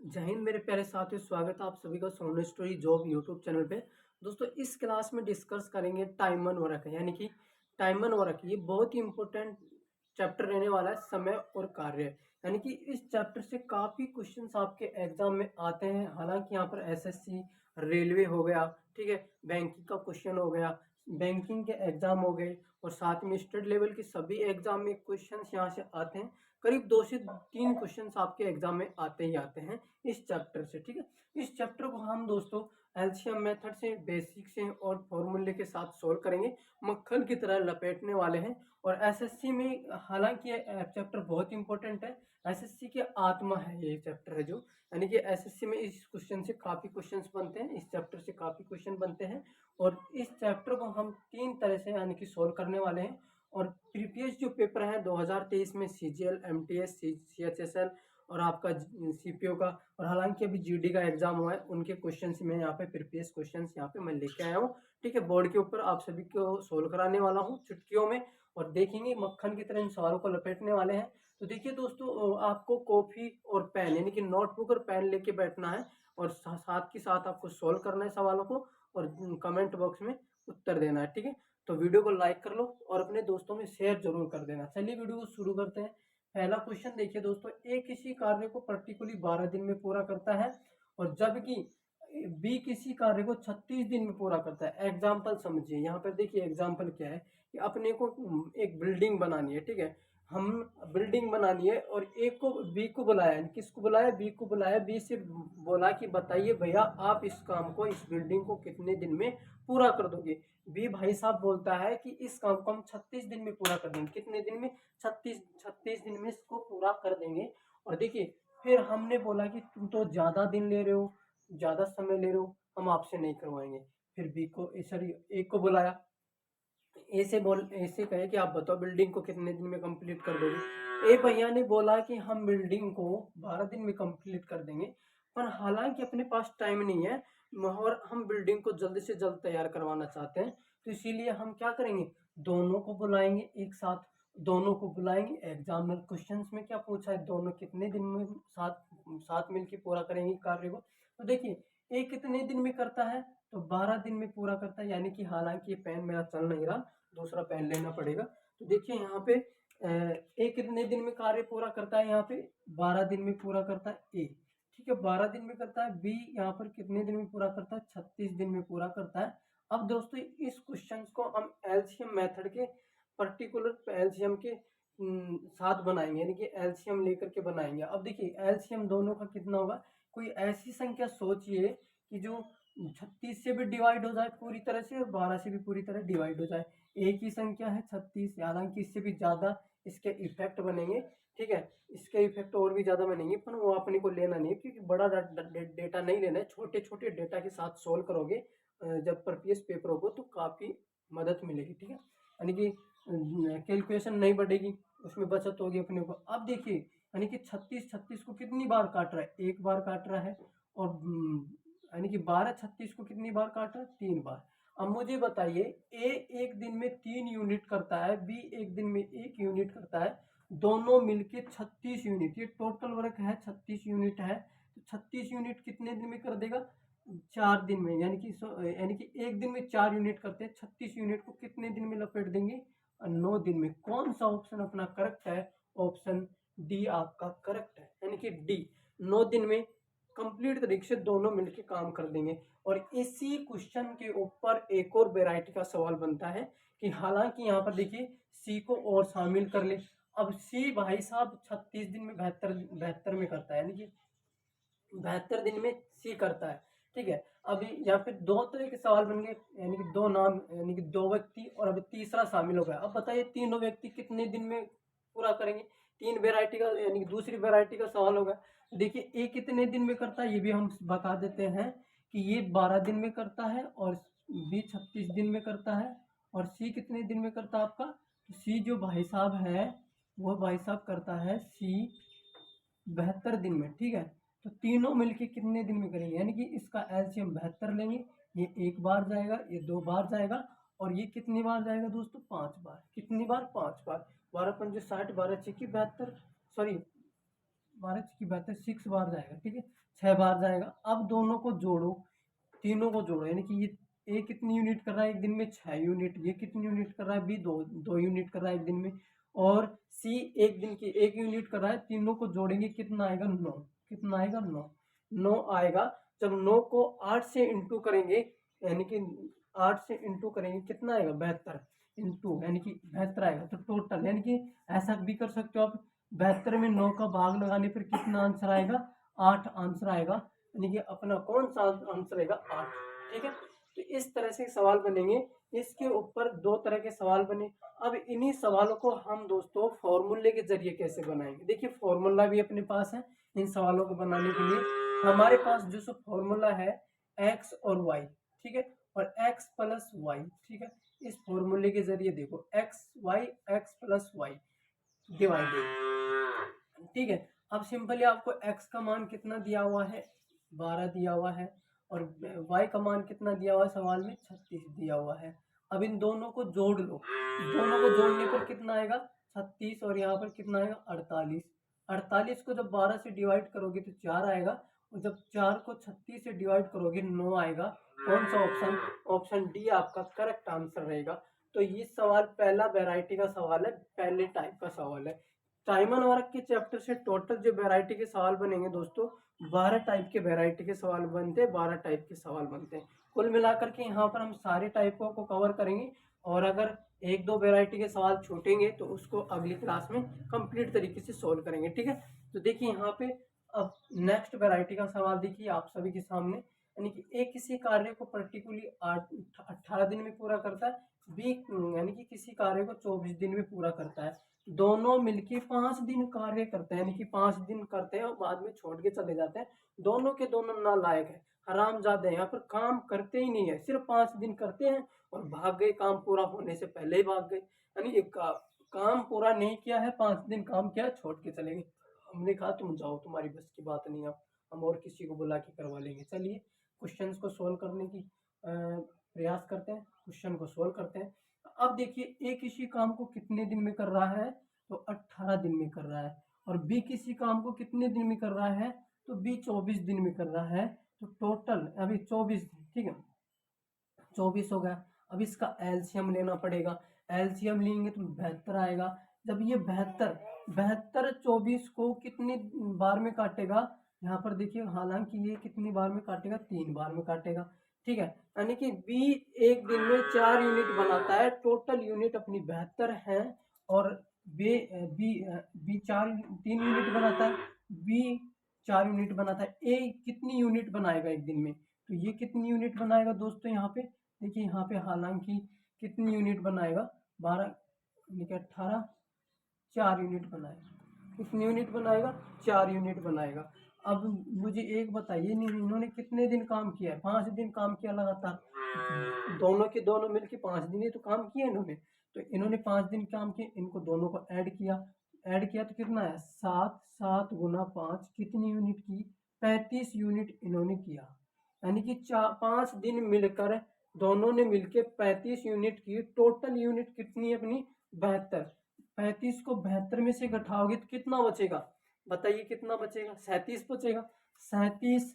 जय हिंद मेरे प्यारे साथियों, स्वागत है आप सभी का Sonu story job YouTube channel पे। दोस्तों इस क्लास में डिस्कस करेंगे टाइम एंड वर्क, यानी कि टाइम एंड वर्क ये बहुत ही इंपॉर्टेंट चैप्टर रहने वाला है, समय और कार्य। यानी कि इस चैप्टर से काफ़ी क्वेश्चंस आपके एग्जाम में आते हैं। हालांकि यहाँ पर एसएससी, रेलवे हो गया, ठीक है, बैंकिंग का क्वेश्चन हो गया, बैंकिंग के एग्जाम हो गए, और साथ में स्टेट लेवल के सभी एग्जाम में क्वेश्चंस यहाँ से आते हैं। करीब 2 से 3 क्वेश्चंस आपके एग्जाम में आते ही आते हैं इस चैप्टर से, ठीक है। इस चैप्टर को हम दोस्तों एलसीएम मेथड से, बेसिक से और फॉर्मूले के साथ सोल्व करेंगे, मक्खन की तरह लपेटने वाले हैं। और एसएससी में हालांकि ये चैप्टर बहुत इंपॉर्टेंट है, एसएससी के आत्मा है ये चैप्टर है जो, यानी कि एसएससी में इस क्वेश्चन से काफ़ी क्वेश्चंस बनते हैं, इस चैप्टर से काफ़ी क्वेश्चन बनते हैं। और इस चैप्टर को हम 3 तरह से यानी कि सोल्व करने वाले हैं। और प्रीवियस जो पेपर है 2023 में सीजीएल, एमटीएस, सीएचएसएल और आपका सीपीओ का, और हालांकि अभी जीडी का एग्जाम हुआ है, उनके क्वेश्चंस में यहाँ पे प्रीवियस क्वेश्चंस यहाँ पे मैं लेके आया हूँ, ठीक है। बोर्ड के ऊपर आप सभी को सोल्व कराने वाला हूँ चुटकियों में, और देखेंगे मक्खन की तरह इन सवालों को लपेटने वाले हैं। तो देखिए दोस्तों, आपको कॉपी और पेन यानी कि नोटबुक और पेन लेके बैठना है, और साथ के साथ आपको सोल्व करना है सवालों को, और कमेंट बॉक्स में उत्तर देना है, ठीक है। तो वीडियो को लाइक कर लो और अपने दोस्तों में शेयर जरूर कर देना। चलिए वीडियो को शुरू करते हैं। पहला क्वेश्चन देखिए दोस्तों, ए किसी कार्य को पर्टिकुलरली 12 दिन में पूरा करता है, और जबकि बी किसी कार्य को 36 दिन में पूरा करता है। एग्जाम्पल समझिए, यहाँ पर देखिए एग्जाम्पल क्या है कि अपने को एक बिल्डिंग बनानी है, ठीक है। हम बिल्डिंग बनानी है, और एक को बी को बुलाया, किसको बुलाया, बी को बुलाया। बी से बोला कि बताइए भैया आप इस काम को, इस बिल्डिंग को कितने दिन में पूरा कर दोगे। बी भाई साहब बोलता है कि इस काम को हम 36 दिन में पूरा कर देंगे। कितने दिन में, 36 दिन में इसको पूरा कर देंगे। और देखिए फिर हमने बोला कि तुम तो ज्यादा दिन ले रहे हो, ज्यादा समय ले रहे हो, हम आपसे नहीं करवाएंगे। फिर बी को, सॉरी, ए को बुलाया। ऐसे कहे कि आप बताओ बिल्डिंग को कितने दिन में कंप्लीट कर दोगे। ए भैया ने बोला कि हम बिल्डिंग को 12 दिन में कंप्लीट कर देंगे, पर हालांकि अपने पास टाइम नहीं है, और हम बिल्डिंग को जल्द से जल्द तैयार करवाना चाहते हैं। तो इसीलिए हम क्या करेंगे, दोनों को बुलाएंगे एक साथ, दोनों को बुलाएंगे। एग्जामिनर क्वेश्चंस में क्या पूछा है, दोनों कितने दिन में साथ साथ मिलकर पूरा करेंगे कार्य को। तो देखिए ए कितने दिन में करता है, तो 12 दिन में पूरा करता है। यानी कि हालांकि ये पेन मेरा चल नहीं रहा, दूसरा पेन लेना पड़ेगा। तो देखिए यहाँ पे ए कितने दिन में कार्य पूरा करता है, यहाँ पे 12 दिन में पूरा करता है ए, ठीक है, 12 दिन में करता है। बी यहाँ पर कितने दिन में पूरा करता है, 36 दिन में पूरा करता है। अब दोस्तों इस क्वेश्चन को हम एलसीएम मेथड के, पर्टिकुलर एलसीएम के साथ बनाएंगे, यानी कि एलसीएम लेकर के बनाएंगे। अब देखिए एलसीएम दोनों का कितना होगा, कोई ऐसी संख्या सोचिए कि जो 36 से भी डिवाइड हो जाए पूरी तरह से, और 12 से भी पूरी तरह डिवाइड हो जाए। एक ही संख्या है 36, हालांकि इससे भी ज्यादा इसके इफेक्ट बनेंगे, ठीक है, इसके इफेक्ट और भी ज्यादा बनेंगे, पर वो अपने को लेना नहीं है, क्योंकि बड़ा डेटा नहीं लेना है। छोटे छोटे डेटा के साथ सोल्व करोगे जब प्रीवियस पेपर होगा तो काफी मदद मिलेगी, ठीक है। यानी कि कैलकुलेशन नहीं बढ़ेगी, उसमें बचत होगी अपने को। अब देखिए यानी कि 36 को कितनी बार काट रहा है, एक बार काट रहा है। और यानी कि 12 36 को कितनी बार काट रहा है, 3 बार। अब मुझे बताइए, ए एक दिन में 3 यूनिट करता है, बी एक दिन में 1 यूनिट करता है, दोनों मिलके 36 यूनिट, ये टोटल वर्क है 36 यूनिट है। तो 36 यूनिट कितने दिन में कर देगा, 4 दिन में। यानी कि एक दिन में 4 यूनिट करते हैं, 36 यूनिट को कितने दिन में लपेट देंगे, 9 दिन में। कौन सा ऑप्शन अपना करेक्ट है, ऑप्शन डी आपका करेक्ट है, यानी कि डी, 9 दिन में कंप्लीट तरीके से दोनों मिलकर काम कर देंगे। और इसी क्वेश्चन के ऊपर एक और वेराइटी का सवाल बनता है कि हालांकि यहाँ पर देखिए सी को और शामिल कर ले। अब सी भाई साहब 36 दिन में 72 में करता है, यानी कि 72 दिन में सी करता है, ठीक है। अभी यहाँ पे 2 तरह के सवाल बन गए, यानी कि 2 नाम, यानी कि 2 व्यक्ति, और अभी तीसरा शामिल हो गया। अब बताइए तीनों व्यक्ति कितने दिन में पूरा करेंगे, 3 वेराइटी का, यानी कि दूसरी वेराइटी का सवाल होगा। देखिए ए कितने दिन में करता है, ये भी हम बता देते हैं कि ये 12 दिन में करता है, और बी 36 दिन में करता है, और सी कितने दिन में करता है आपका, तो सी जो भाई साहब है वो भाई साहब करता है सी 72 दिन में, ठीक है। तो तीनों मिलके कितने दिन में करेंगे, यानी कि इसका एलसीएम 72 लेंगे। ये एक बार जाएगा, ये 2 बार जाएगा, और ये कितनी बार जाएगा दोस्तों, 5 बार। कितनी बार, 5 बार। 12 पंजे 60, 12 छक्के 72, सॉरी 12 की बात है, 6 बार जाएगा, ठीक है, 6 बार जाएगा। अब दोनों को जोड़ो, तीनों को जोड़ो, यानी कि ये ए कितनी यूनिट कर रहा है एक दिन में, 6 यूनिट। ये कितनी यूनिट कर रहा है, बी दो यूनिट कर रहा है एक दिन में। और सी एक दिन की 1 यूनिट कर रहा है। तीनों को जोड़ेंगे कितना आएगा, 9। कितना आएगा, 9। 9 आएगा। जब 9 को 8 से इंटू करेंगे, यानी कि 8 से इंटू करेंगे, कितना आएगा, 72 इंटू, यानी कि 72 आएगा। तो टोटल, यानी कि ऐसा भी कर सकते हो आप, 72 में 9 का भाग लगाने पर कितना आंसर आएगा, 8 आंसर आएगा। यानी कि अपना कौन सा आंसर आएगा, 8। ठीक है, तो इस तरह से सवाल बनेंगे। इसके ऊपर 2 तरह के सवाल बने। अब इन्हीं सवालों को हम दोस्तों फॉर्मूले के जरिए कैसे बनाएंगे। देखिए फॉर्मूला भी अपने पास है इन सवालों को बनाने के लिए। हमारे पास जो सो फॉर्मूला है एक्स और वाई, ठीक है, और एक्स प्लस वाई, ठीक है। इस फॉर्मूले के जरिए देखो, एक्स प्लस वाई डिवाइडेड, ठीक है। अब सिंपली आपको x का मान कितना दिया हुआ है, 12 दिया हुआ है, और y का मान कितना दिया हुआ है सवाल में, 36 दिया हुआ है। अब इन दोनों को जोड़ लो, दोनों को जोड़ने पर कितना आएगा, 36, और यहाँ पर कितना आएगा, 48। 48 को जब 12 से डिवाइड करोगे तो 4 आएगा, और जब 4 को 36 से डिवाइड करोगे 9 आएगा। कौन सा ऑप्शन, ऑप्शन डी आपका करेक्ट आंसर रहेगा। तो ये सवाल पहला वैरायटी का सवाल है, पहले टाइप का सवाल है। टाइमन वर्क के चैप्टर से टोटल जो वैरायटी के सवाल बनेंगे दोस्तों, 12 टाइप के वैरायटी के सवाल बनते हैं, 12 टाइप के सवाल बनते हैं। कुल मिलाकर के यहाँ पर हम सारे टाइपों को कवर करेंगे, और अगर 1-2 वैरायटी के सवाल छूटेंगे तो उसको अगली क्लास में कंप्लीट तरीके से सोल्व करेंगे, ठीक है। तो देखिए यहाँ पे अब नेक्स्ट वैरायटी का सवाल देखिए आप सभी के सामने, यानी कि ए किसी कार्य को पर्टिकुलरली 18 दिन में पूरा करता है, बी यानी कि किसी कार्य को 24 दिन में पूरा करता है। दोनों मिलके 5 दिन कार्य करते हैं, यानी कि 5 दिन करते हैं और बाद में छोड़ के चले जाते हैं। दोनों के दोनों नालायक है, हरामजादे हैं, यहाँ पर काम करते ही नहीं है, सिर्फ 5 दिन करते हैं और भाग गए, काम पूरा होने से पहले ही भाग गए। यानी एक काम पूरा नहीं किया है, 5 दिन काम किया, छोड़ के चले गए। हमने कहा तुम जाओ, तुम्हारी बस की बात नहीं है, हम और किसी को बुला के करवा लेंगे। चलिए क्वेश्चंस को सोल्व करने की प्रयास करते हैं, क्वेश्चन को सोल्व करते हैं। अब देखिए ए किसी काम को कितने दिन में कर रहा है, तो 18 दिन में कर रहा है, और बी किसी काम को कितने दिन में कर रहा है, तो बी 24 दिन में कर रहा है। तो टोटल अभी 24 दिन, ठीक है, 24 हो गया। अब इसका एलसीएम लेना पड़ेगा, एलसीएम लेंगे तो 72 आएगा। जब ये 72 24 को कितनी बार में काटेगा, यहाँ पर देखिए, हालांकि ये कितनी बार में काटेगा, 3 बार में काटेगा, ठीक है। यानी कि बी एक दिन में 4 यूनिट बनाता है, टोटल यूनिट अपनी 72 है, और बी बी बी 3 यूनिट बनाता है, बी 4 यूनिट बनाता है। ए कितनी यूनिट बनाएगा एक दिन में, तो ये कितनी यूनिट बनाएगा दोस्तों, यहाँ पे देखिए, यहाँ पे हालांकि कितनी यूनिट बनाएगा, 12 18, 4 यूनिट बनाएगा। कितनी यूनिट बनाएगा, 4 यूनिट बनाएगा। अब मुझे एक बताइए, इन्होंने कितने दिन काम किया है, 5 दिन काम किया लगातार, दोनों के दोनों मिलके 5 दिन ही तो काम किया इन्होंने। तो इन्होंने 5 दिन काम किए, इनको दोनों को ऐड किया, तो कितना है, 7 7 गुना 5 कितनी यूनिट की, 35 यूनिट इन्होंने किया। यानी कि 5 दिन मिलकर दोनों ने मिलके 35 यूनिट की। टोटल यूनिट कितनी है अपनी, 72। 35 को 72 में से घटाओगे तो कितना बचेगा, बताइए कितना बचेगा, 37 बचेगा। 37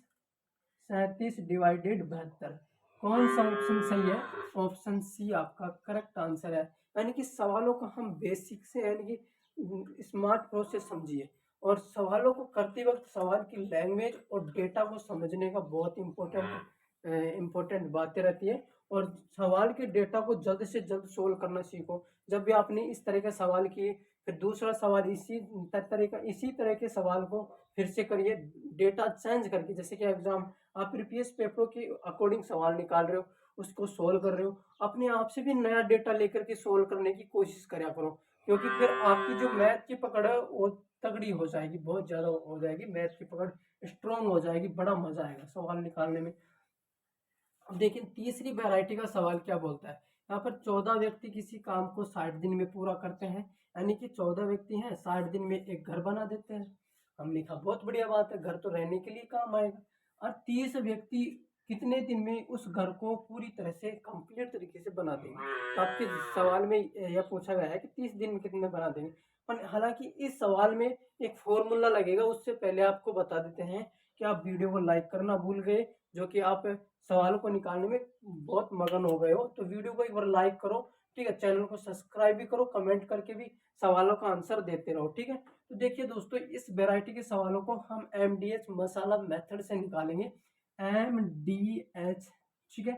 37 डिवाइडेड 72, कौन सा ऑप्शन सही है, ऑप्शन सी आपका करेक्ट आंसर है। यानी कि सवालों को हम बेसिक से, यानी कि स्मार्ट प्रोसेस समझिए, और सवालों को करते वक्त सवाल की लैंग्वेज और डेटा को समझने का बहुत इंपॉर्टेंट बातें रहती है। और सवाल के डेटा को जल्द से जल्द सोल्व करना सीखो। जब भी आपने इस तरह का सवाल किए, फिर दूसरा सवाल इसी तरह के सवाल को फिर से करिए, डेटा चेंज करके। जैसे कि एग्जाम आप प्रीवियस पेपरों के अकॉर्डिंग सवाल निकाल रहे हो, उसको सोल्व कर रहे हो, अपने आप से भी नया डेटा लेकर के सोल्व करने की कोशिश करा करो, क्योंकि फिर आपकी जो मैथ की पकड़ है वो तगड़ी हो जाएगी, बहुत ज़्यादा हो जाएगी, मैथ की पकड़ स्ट्रॉन्ग हो जाएगी, बड़ा मजा आएगा सवाल निकालने में। अब देखिए तीसरी वैरायटी का सवाल क्या बोलता है, यहाँ पर 14 व्यक्ति किसी काम को 60 दिन में पूरा करते हैं, यानी कि 14 व्यक्ति हैं, 60 दिन में एक घर बना देते हैं। हमने कहा बहुत बढ़िया बात है, घर तो रहने के लिए काम आएगा। और 30 व्यक्ति कितने दिन में उस घर को पूरी तरह से कंप्लीट तरीके से बना देंगे। तो आपके सवाल में यह पूछा गया है कि 30 दिन में कितने बना देंगे। पर हालांकि इस सवाल में एक फॉर्मूला लगेगा, उससे पहले आपको बता देते हैं कि आप वीडियो को लाइक करना भूल गए, जो कि आप सवालों को निकालने में बहुत मगन हो गए हो, तो वीडियो को एक बार लाइक करो, ठीक है। चैनल को सब्सक्राइब भी करो, कमेंट करके भी सवालों का आंसर देते रहो, ठीक है। तो देखिए दोस्तों, इस वैरायटी के सवालों को हम MDH मसाला मेथड से निकालेंगे। MDH, ठीक है,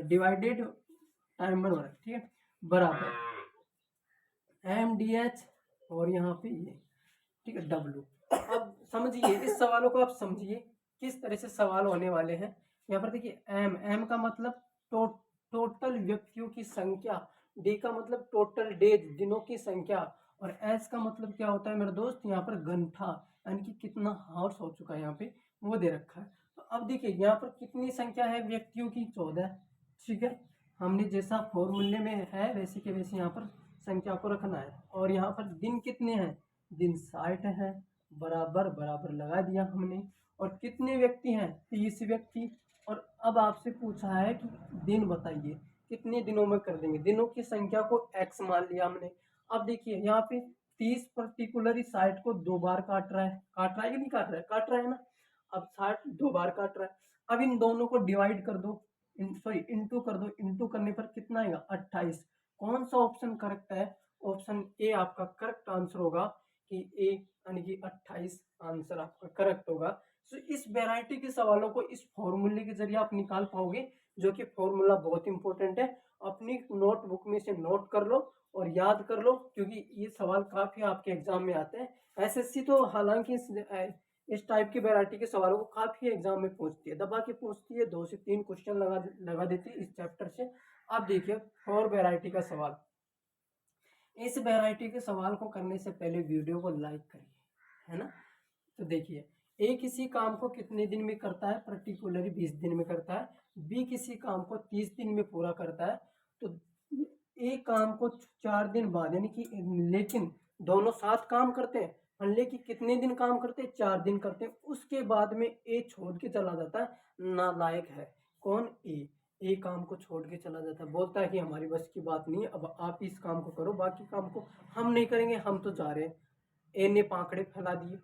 डिवाइडेड टाइमर वर्क, ठीक है, बराबर MDH और यहाँ पे ये, ठीक है, W। अब समझिए इस सवालों को, आप समझिए किस तरह से सवाल होने वाले हैं। यहाँ पर देखिए एम का मतलब टोटल व्यक्तियों की संख्या, डी का मतलब टोटल डेज, दिनों की संख्या, और एस का मतलब क्या होता है मेरे दोस्त, यहाँ पर घंटा, यानी कि कितना हावर्स हो चुका है यहाँ पे वो दे रखा है। तो अब देखिए यहाँ पर कितनी संख्या है व्यक्तियों की, 14, ठीक है। हमने जैसा फॉर्मूले में है वैसे के वैसे यहाँ पर संख्या को रखना है। और यहाँ पर दिन कितने हैं, दिन 60 है, बराबर बराबर लगा दिया हमने। और कितने व्यक्ति हैं, 30 व्यक्ति। और अब आपसे पूछा है कि दिन बताइए, कितने दिनों में कर देंगे, दिनों की संख्या को x मान लिया हमने। अब देखिए यहाँ पे 30 पर्टिकुलर इस साइड को 2 बार काट रहा है, काट रहा है कि नहीं काट रहा है, काट रहा है ना। अब 60 2 बार काट रहा है। अब इन दोनों को डिवाइड कर दो, सॉरी इंटू कर दो, इंटू करने पर कितना आएगा, 28। कौन सा ऑप्शन करेक्ट है, ऑप्शन ए आपका करेक्ट आंसर होगा, कि ए यानी कि 28 आंसर आपका करेक्ट होगा। तो इस वैरायटी के सवालों को इस फॉर्मूले के जरिए आप निकाल पाओगे, जो कि फॉर्मूला बहुत इंपॉर्टेंट है। अपनी नोटबुक में से नोट कर लो और याद कर लो, क्योंकि ये सवाल काफी आपके एग्जाम में आते हैं। एसएससी तो हालांकि इस टाइप की वैरायटी के सवालों को काफी एग्जाम में पूछती है, दबा के पूछती है, 2 से 3 क्वेश्चन लगा देती है इस चैप्टर से। अब देखिए और वैरायटी का सवाल, इस वैरायटी के सवाल को करने से पहले वीडियो को लाइक करिए, है ना। तो देखिए, ए किसी काम को कितने दिन में करता है, पर्टिकुलरली 20 दिन में करता है। बी किसी काम को 30 दिन में पूरा करता है। तो ए काम को 4 दिन बाद, यानी कि, लेकिन दोनों साथ काम करते हैं, लेकिन कितने दिन काम करते हैं, 4 दिन करते हैं। उसके बाद में ए छोड़ के चला जाता है, नालायक है कौन, ए काम को छोड़ के चला जाता है, बोलता है कि हमारी बस की बात नहीं है, अब आप इस काम को करो, बाकी काम को हम नहीं करेंगे, हम तो जा रहे हैं। ए ने पाकड़े फैला दिए।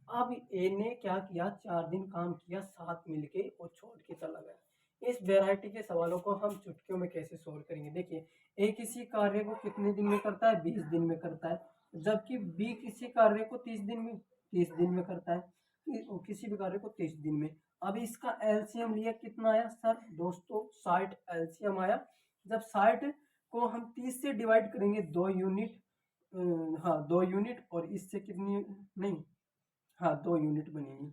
अब ए ने क्या किया, 4 दिन काम किया साथ मिलके और छोड़ के चला गया। इस वैरायटी के सवालों को हम चुटकियों में कैसे सोल्व करेंगे, देखिए, ए किसी कार्य को कितने दिन में करता है, 20 दिन में करता है, जबकि बी किसी कार्य को 30 दिन में करता है, किसी भी कार्य को 30 दिन में। अब इसका एलसीएम लिया, कितना आया सर दोस्तों, 60 एलसीएम आया। जब 60 को हम 30 से डिवाइड करेंगे, 2 यूनिट, हाँ 2 यूनिट, और इससे कितनी, नहीं, हाँ 2 यूनिट बनेगी,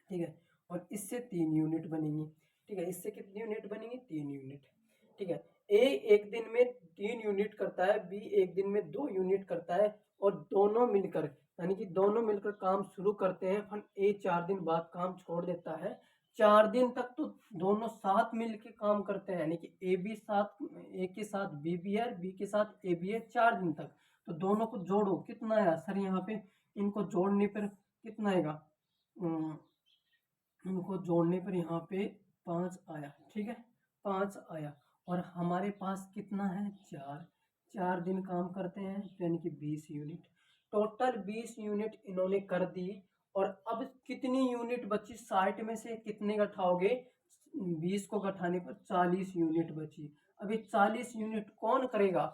ठीक है, और इससे 3 यूनिट बनेगी, ठीक है, इससे कितनी यूनिट बनेगी, 3 यूनिट, ठीक है। ए एक दिन में 3 यूनिट करता है, बी एक दिन में 2 यूनिट करता है, और दोनों मिलकर, यानी कि दोनों मिलकर काम शुरू करते हैं, फिर ए 4 दिन बाद काम छोड़ देता है। 4 दिन तक तो दोनों साथ मिलकर काम करते हैं, यानी कि ए के साथ बी भी है, बी के साथ ए भी है, 4 दिन तक। तो दोनों को जोड़ो, कितना आया सर, यहाँ पे इनको जोड़ने पर कितना आएगा, इनको जोड़ने पर यहाँ पे 5 आया, ठीक है, 5 आया। और हमारे पास कितना है, 4 दिन काम करते हैं, यानी कि 20 यूनिट, टोटल 20 यूनिट इन्होंने कर दी। और अब कितनी यूनिट बची, 60 में से कितने घटाओगे, 20 को घटाने पर 40 यूनिट बची। अभी 40 यूनिट कौन करेगा,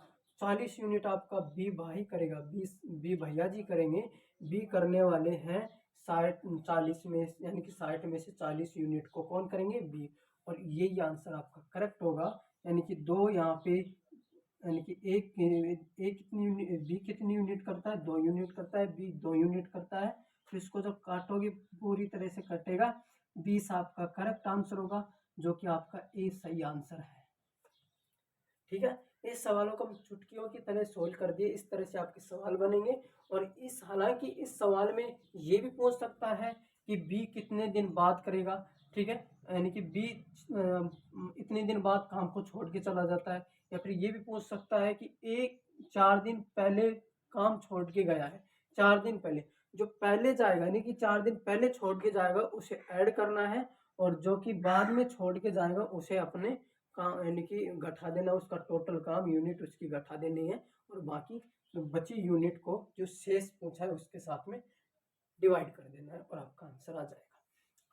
40 यूनिट आपका बी भाई करेगा, बी भैया जी करेंगे। बी करने वाले हैं 40 में, यानी कि 60 में से 40 यूनिट को कौन करेंगे, बी। और यही आंसर आपका करेक्ट होगा, यानी कि 2 यहाँ पे, यानी कि एक कितनी, बी कितनी यूनिट करता है, 2 यूनिट करता है, बी 2 यूनिट करता है। तो इसको जब काटोगे पूरी तरह से कटेगा, 20 आपका करेक्ट आंसर होगा, जो कि आपका ए सही आंसर है, ठीक है। इस सवालों को हम चुटकियों की तरह सोल्व कर दिए, इस तरह से आपके सवाल बनेंगे। और हालांकि इस सवाल में ये भी पूछ सकता है कि बी कितने दिन बाद करेगा, ठीक है, यानी कि बी इतने दिन बाद काम को छोड़ के चला जाता है। या फिर ये भी पूछ सकता है कि ए 4 दिन पहले काम छोड़ के गया है, 4 दिन पहले, जो पहले जाएगा यानी कि 4 दिन पहले छोड़ के जाएगा उसे ऐड करना है, और जो कि बाद में छोड़ के जाएगा उसे अपने काम, यानी कि घटा देना, उसका टोटल काम यूनिट उसकी घटा देनी है, और बाकी बची यूनिट को जो शेष पूछा है उसके साथ में डिवाइड कर देना है और आपका आंसर आ जाएगा।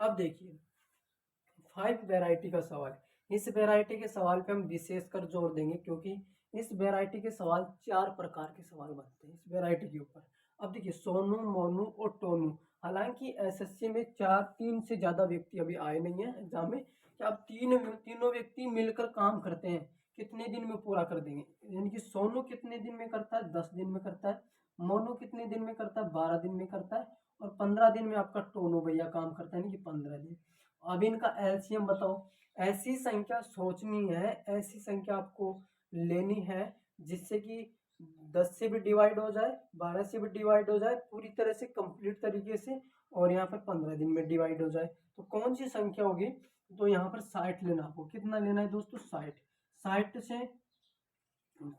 अब देखिए 5 वैरायटी का सवाल, इस वैरायटी के सवाल पे हम विशेष कर जोर देंगे क्योंकि इस वैरायटी के सवाल 4 प्रकार के सवाल बनते हैं इस वैरायटी के ऊपर। अब देखिए सोनू, मोनू और टोनू, हालांकि एसएससी में 3 से ज्यादा व्यक्ति अभी आए नहीं है एग्जाम में, कि अब तीनों व्यक्ति मिलकर काम करते हैं, कितने दिन में पूरा कर देंगे। यानी कि सोनू कितने दिन में करता है, 10 दिन में करता है। मोनू कितने दिन में करता है, 12 दिन में करता है। और 15 दिन में आपका टोनू भैया काम करता है, यानी कि 15 दिन। अब इनका एलसीएम बताओ। ऐसी संख्या सोचनी है, ऐसी संख्या आपको लेनी है जिससे कि 10 से भी डिवाइड हो जाए, 12 से भी डिवाइड हो जाए, पूरी तरह से कंप्लीट तरीके से, और यहाँ पर 15 दिन में डिवाइड हो जाए। तो कौन सी संख्या होगी, तो यहाँ पर 60 लेना आपको। कितना लेना है दोस्तों, 60। 60 से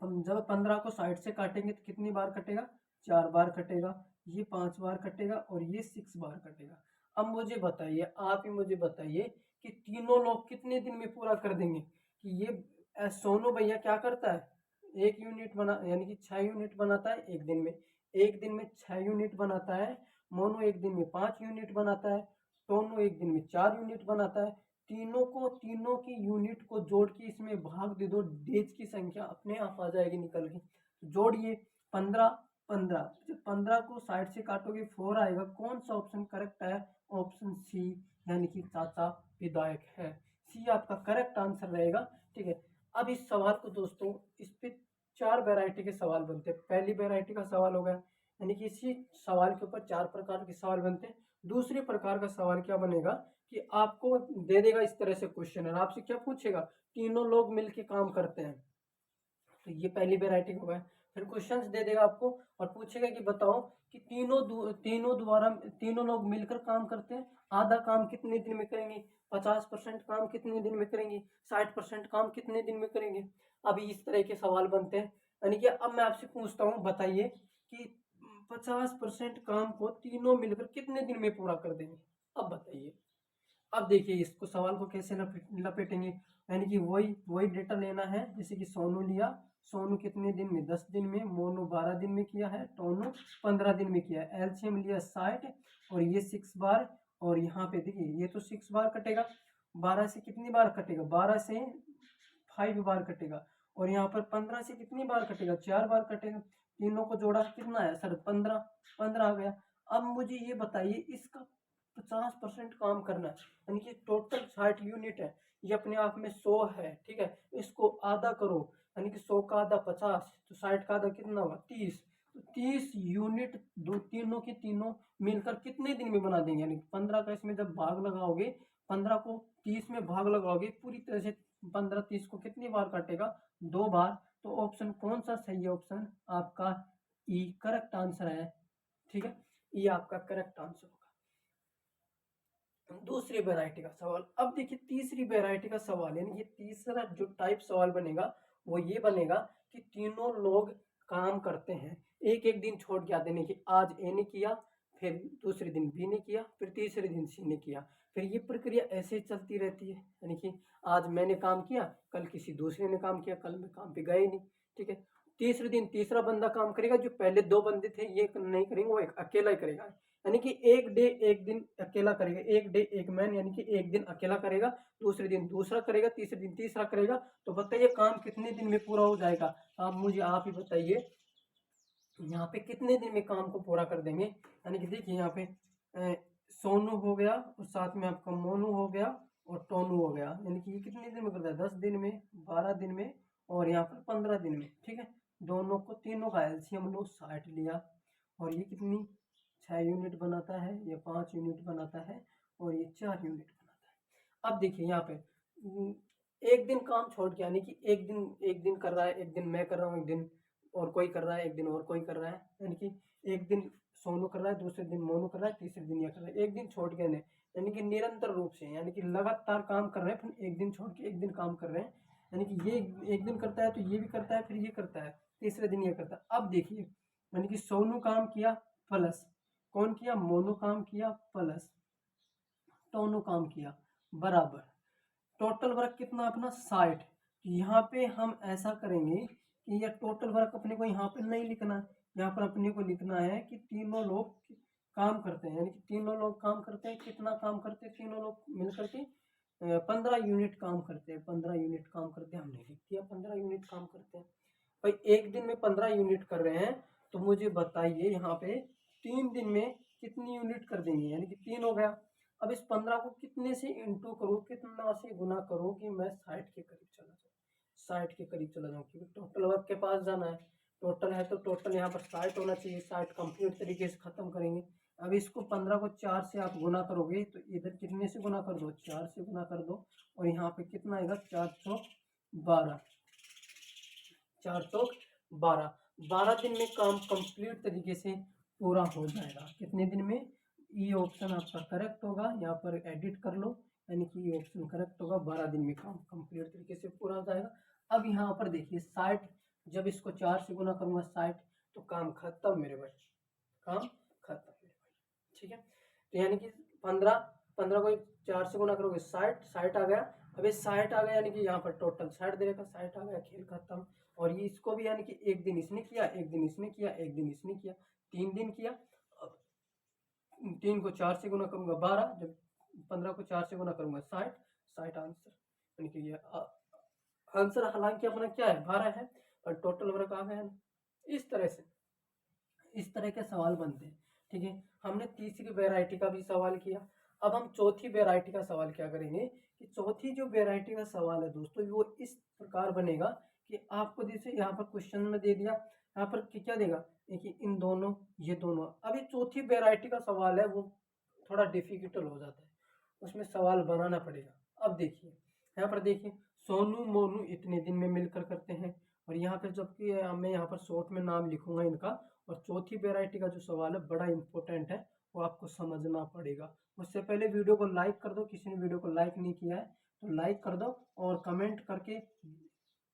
हम जब 15 को 60 से काटेंगे तो कितनी बार कटेगा, 4 बार कटेगा, ये 5 बार कटेगा और ये 6 बार कटेगा। अब मुझे बताइए, आप ही मुझे बताइए कि तीनों लोग कितने दिन में पूरा कर देंगे। कि ये सोनू भैया क्या करता है, 1 यूनिट बना, यानी कि 6 यूनिट बनाता है एक दिन में, एक दिन में 6 यूनिट बनाता है। मोनू एक दिन में 5 यूनिट बनाता है। टोनू एक दिन में 4 यूनिट बनाता है। तीनों की यूनिट को जोड़ के इसमें भाग दे दो, डेज की संख्या अपने आप आ जाएगी निकल के। जोड़िए 15 15, जब 15 को 60 से काटोगे 4 आएगा। कौन सा ऑप्शन करेक्ट है, ऑप्शन सी, यानी कि चाचा विधायक है। सी आपका करेक्ट आंसर रहेगा। ठीक है, अब इस सवाल को दोस्तों, इस पे 4 वैरायटी के सवाल बनते हैं। पहली वैरायटी का सवाल हो गया, यानी कि इसी सवाल के ऊपर 4 प्रकार के सवाल बनते हैं। दूसरे प्रकार का सवाल क्या बनेगा कि आपको दे देगा इस तरह से क्वेश्चन, और आपसे क्या पूछेगा, तीनों लोग मिलके काम करते हैं, तो ये पहली वेराइटी हो गया। फिर क्वेश्चंस दे देगा आपको और पूछेगा कि बताओ कि तीनों लोग मिलकर काम करते हैं, आधा काम कितने दिन में करेंगे, 50% काम कितने दिन में करेंगे, 60% काम कितने दिन में करेंगे। अभी इस तरह के सवाल बनते हैं। यानी कि अब मैं आपसे पूछता हूँ, बताइए कि 50% काम को तीनों मिलकर कितने दिन में पूरा कर देंगे। अब बताइए। अब देखिए इसको सवाल को कैसे लपेटेंगे, यानी कि वही डेटा लेना है। जैसे कि सोनू लिया, सोनू कितने दिन में, 10 दिन में। मोनू 12 दिन में किया है, टोनू 15 दिन में किया है। एलसीएम लिया 60 और ये 6 बार, और यहाँ पे देखिए ये तो 6 बार कटेगा। 12 से कितनी बार कटेगा, 12 से 5 बार कटेगा। और यहाँ पर 15 से कितनी बार कटेगा, 4 बार कटेगा। तीनों को जोड़ा कितना है सर, 15 15 आ गया। अब मुझे ये बताइए, इसका 50% काम करना है, यानी कि टोटल 60 यूनिट है, ये अपने आप में 100 है। ठीक है, इसको आधा करो, यानी कि 100 का आधा 50, तो 60 का आधा कितना हुआ, 30। तो 30 यूनिट तीनों के तीनों मिलकर कितने दिन में बना देंगे। यानी 15 का इसमें जब भाग लगाओगे, 15 को 30 में भाग लगाओगे पूरी तरह से, 15 30 को कितनी बार काटेगा, 2 बार। तो ऑप्शन कौन सा सही है, ऑप्शन आपका ई करेक्ट आंसर है। ठीक है, ये आपका करेक्ट आंसर होगा। दूसरी वैरायटी का सवाल, अब देखिए तीसरी वैरायटी का सवाल, यानी कि तीसरा जो टाइप सवाल बनेगा वो ये बनेगा कि तीनों लोग काम करते हैं, एक एक दिन छोड़ के आते हैं कि आज ए ने किया, फिर दूसरे दिन बी ने किया, फिर तीसरे दिन सी ने किया, फिर ये प्रक्रिया ऐसे चलती रहती है। यानी कि आज मैंने काम किया, कल किसी दूसरे ने काम किया, कल मैं काम पे गए नहीं। ठीक है, तीसरे दिन तीसरा बंदा काम करेगा, जो पहले 2 बंदे थे ये नहीं करेंगे, वो एक अकेला ही करेगा। यानी कि एक डे एक दिन अकेला करेगा, एक डे एक मैन, यानी कि एक दिन अकेला करेगा, दूसरे दिन दूसरा करेगा, तीसरे दिन तीसरा करेगा। तो बताइए काम कितने दिन में पूरा हो जाएगा, आप मुझे आप ही बताइए, यहाँ पे कितने दिन में काम को पूरा कर देंगे। यानी कि देखिए यहाँ पे सोनू हो गया और साथ में आपका मोनू हो गया और टोनू हो गया, यानी कि ये कितने दिन में करता है, 10 दिन में, 12 दिन में और यहाँ पर 15 दिन में। ठीक है, दोनों को तीनों का एलसीएम लो, 60 लिया, और ये कितनी 6 यूनिट बनाता है, ये 5 यूनिट बनाता है और ये 4 यूनिट बनाता है। अब देखिए यहाँ पे एक दिन काम छोड़ के, यानी कि एक दिन कर रहा है, एक दिन मैं कर रहा हूँ, एक दिन और कोई कर रहा है, एक दिन और कोई कर रहा है। यानी कि एक दिन सोनू कर रहा है, दूसरे दिन मोनू कर रहा है, तीसरे दिन ये कर रहा है, एक दिन छोड़ के नहीं, यानी कि निरंतर रूप से, यानी कि लगातार काम कर रहे हैं, फिर एक दिन छोड़ के एक दिन काम कर रहे हैं। यानी कि ये एक दिन करता है तो ये भी करता है, फिर ये करता है, तीसरे दिन ये करता है। अब देखिए, यानी कि सोनू काम किया प्लस कौन किया, मोनू काम किया प्लस टोनू काम किया, बराबर टोटल वर्क कितना अपना 60। यहाँ पे हम ऐसा करेंगे कि ये टोटल वर्क अपने को यहाँ पे नहीं लिखना है, यहाँ पर अपने को लिखना है कि तीनों लोग काम करते हैं, यानी कि तीनों लोग काम करते हैं, कितना काम करते हैं, तीनों लोग मिल करके 15 यूनिट काम करते हैं, 15 यूनिट काम करते हैं, हमने लिख दिया 15 यूनिट काम करते हैं। भाई एक दिन में 15 यूनिट कर रहे हैं, तो मुझे बताइए यहाँ पे 3 दिन में कितनी यूनिट कर देंगे, यानी कि 3 हो गया। अब इस 15 को कितने से इंटू करो, कितना से गुना करो कि मैं 60 के करीब चला जाऊँ, 60 के करीब चला जाऊँ, क्योंकि टोटल वर्क के पास जाना है। टोटल है तो टोटल यहाँ पर 60 होना चाहिए, 60 कंप्लीट तरीके से खत्म करेंगे। अब इसको 15 को 4 से आप गुना करोगे तो इधर कितने से गुना कर दो, 4 से गुना कर दो, और यहाँ पे कितना आएगा 412, 412। 12 दिन में काम कंप्लीट तरीके से पूरा हो जाएगा। कितने दिन में? ये ऑप्शन आपका करेक्ट होगा, यहाँ पर एडिट कर लो, यानी कि ये ऑप्शन करेक्ट होगा, 12 दिन में काम कंप्लीट तरीके से पूरा हो जाएगा। अब यहाँ पर देखिए 60, जब इसको 4 से गुना करूंगा 60, तो काम खत्म मेरे भाई, काम खत्म मेरे भाई, ठीक है। तो यानी कि 15 को 4 से गुना करोगे 60, 60 आ गया। अब ये 60 आ गया, यानी कि यहाँ पर टोटल 60 दे रखा, 60 आ गया, खेल खत्म। और ये इसको भी यानी कि एक दिन इसने किया, एक दिन इसने किया, एक दिन इसने किया, 3 दिन किया। अब 3 को 4 से गुना करूंगा 12, जब 15 को 4 से गुना करूंगा 60, 60 आंसर, यानी कि ये आंसर हालांकि अपना क्या है 12 है, और टोटल वर्क आ गया है। इस तरह से इस तरह के सवाल बनते हैं, ठीक है। हमने तीसरी वैरायटी का भी सवाल किया। अब हम चौथी वैरायटी का सवाल क्या करेंगे कि चौथी जो वैरायटी का सवाल है दोस्तों, वो इस प्रकार बनेगा कि आपको जैसे यहाँ पर क्वेश्चन में दे दिया, यहाँ पर क्या देगा, देखिए इन दोनों, ये दोनों। अब ये चौथी वैरायटी का सवाल है, वो थोड़ा डिफिकल्ट हो जाता है, उसमें सवाल बनाना पड़ेगा। अब देखिए यहाँ पर देखिए, सोनू मोनू इतने दिन में मिलकर करते हैं, और यहाँ पर जबकि मैं यहाँ पर शॉर्ट में नाम लिखूंगा इनका। और चौथी वैरायटी का जो सवाल है बड़ा इंपॉर्टेंट है, वो आपको समझना पड़ेगा। उससे पहले वीडियो को लाइक कर दो, किसी ने वीडियो को लाइक नहीं किया है तो लाइक कर दो, और कमेंट करके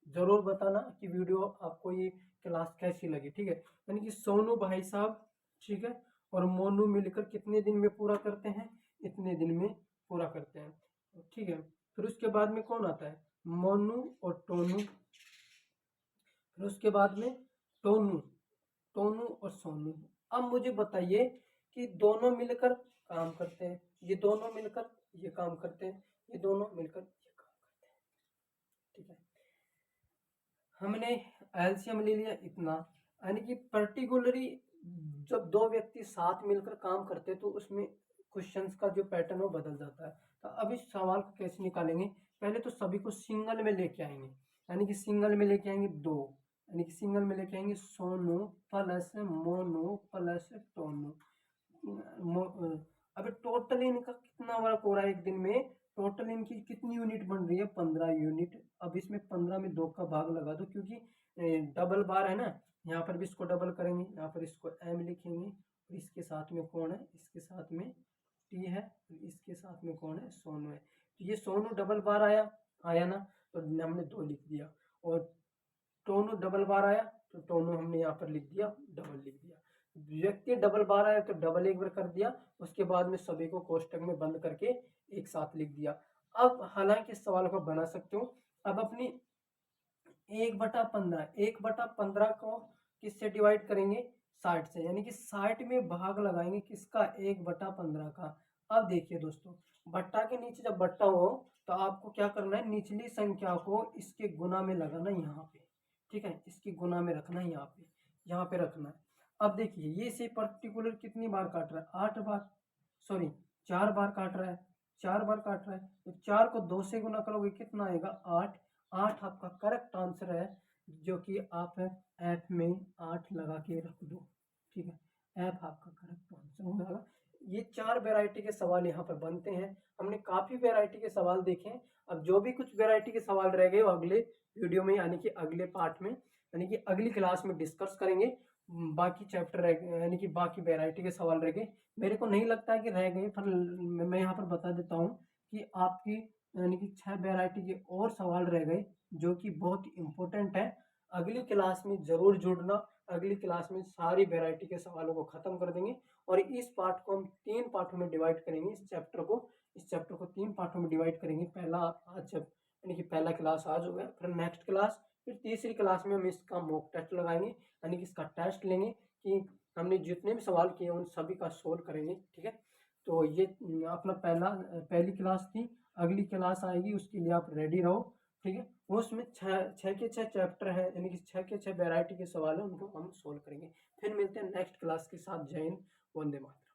जरूर बताना कि वीडियो आपको ये क्लास कैसी लगी, ठीक है। यानी कि सोनू भाई साहब, ठीक है, और मोनू मिलकर कितने दिन में पूरा करते हैं, इतने दिन में पूरा करते हैं, ठीक है। फिर उसके बाद में कौन आता है, मोनू और टोनू। फिर उसके बाद में टोनू, टोनू और सोनू। अब मुझे बताइए कि दोनों मिलकर काम करते हैं, ये दोनों मिलकर ये काम करते हैं, ये दोनों मिलकर ये काम करते हैं, ठीक है। हमने एलसीएम ले लिया इतना, यानी कि पर्टिकुलरली जब दो व्यक्ति साथ मिलकर काम करते हैं तो उसमें क्वेश्चंस का जो पैटर्न वो बदल जाता है। तो अब इस सवाल को कैसे निकालेंगे, पहले तो सभी को सिंगल में लेके आएंगे, यानी कि सिंगल में लेके आएंगे दो, यानी कि सिंगल में लेके आएंगे सोनू प्लस मोनू प्लस टोनू। अभी टोटल इनका कितना वर्क हो रहा है एक दिन में, टोटल इनकी कितनी यूनिट बन रही है, 15 यूनिट। अब इसमें 15 में 2 का भाग लगा दो, क्योंकि डबल बार है ना, यहाँ पर भी इसको डबल करेंगे, यहाँ पर इसको एम लिखेंगे, और इसके साथ में कौन है, इसके साथ में टी है, इसके साथ में कौन है, सोनू है। तो ये सोनू डबल बार आया ना, तो हमने 2 लिख दिया। और टोनू डबल बार आया तो टोनू हमने यहाँ पर लिख दिया, डबल लिख दिया। व्यक्ति डबल बार आया तो डबल एक बार कर दिया, उसके बाद में सभी को कोष्टक में बंद करके एक साथ लिख दिया। अब हालांकि इस सवाल को बना सकते हो। अब अपनी 1/15 को किससे डिवाइड करेंगे, 60 से, यानी कि 60 में भाग लगाएंगे किसका, 1/15 का। अब देखिए दोस्तों, बट्टा के नीचे जब बट्टा हो तो आपको क्या करना है, निचली संख्या को इसके गुना में लगाना यहाँ पे, ठीक है, इसकी गुना में रखना है, यहाँ पे रखना है। अब देखिए ये से पर्टिकुलर कितनी बार काट रहा है, 8 बार, सॉरी 4 बार काट रहा है, 4 बार काट रहा है। तो 4 को 2 से गुना करोगे कितना आएगा, 8। 8 आपका करेक्ट आंसर है, जो कि आप ऐप में 8 लगा के रख दो, ठीक है, ऐप आपका करेक्ट आंसर होगा। ये 4 वैरायटी के सवाल यहाँ पर बनते हैं। हमने काफी वैरायटी के सवाल देखे। अब जो भी कुछ वैरायटी के सवाल रह गए वो अगले वीडियो में, यानी कि अगले पार्ट में, यानी कि अगली क्लास में डिस्कस करेंगे। बाकी चैप्टर रह गए, यानी कि बाकी वैरायटी के सवाल रह गए। मेरे को नहीं लगता है कि रह गए, पर मैं यहाँ पर बता देता हूँ कि आपकी यानी कि 6 वैरायटी के और सवाल रह गए, जो कि बहुत इंपॉर्टेंट है। अगली क्लास में जरूर जुड़ना, अगली क्लास में सारी वैरायटी के सवालों को खत्म कर देंगे। और इस पार्ट को हम 3 पार्टों में डिवाइड करेंगे, इस चैप्टर को 3 पार्टों में डिवाइड करेंगे। पहला आज यानी कि पहला क्लास आज हो गया, फिर नेक्स्ट क्लास, फिर तीसरी क्लास में हम इसका मॉक टेस्ट लगाएंगे, यानी कि इसका टेस्ट लेंगे कि हमने जितने भी सवाल किए उन सभी का सोल्व करेंगे। ठीक है, तो ये अपना पहली क्लास थी। अगली क्लास आएगी, उसके लिए आप रेडी रहो। ठीक है, उसमें छः के छः चैप्टर है, यानी कि छः के छः वेराइटी के सवाल हैं, उनको हम सोल्व करेंगे। फिर मिलते हैं नेक्स्ट क्लास के साथ। जय हिंद, वंदे मातरम।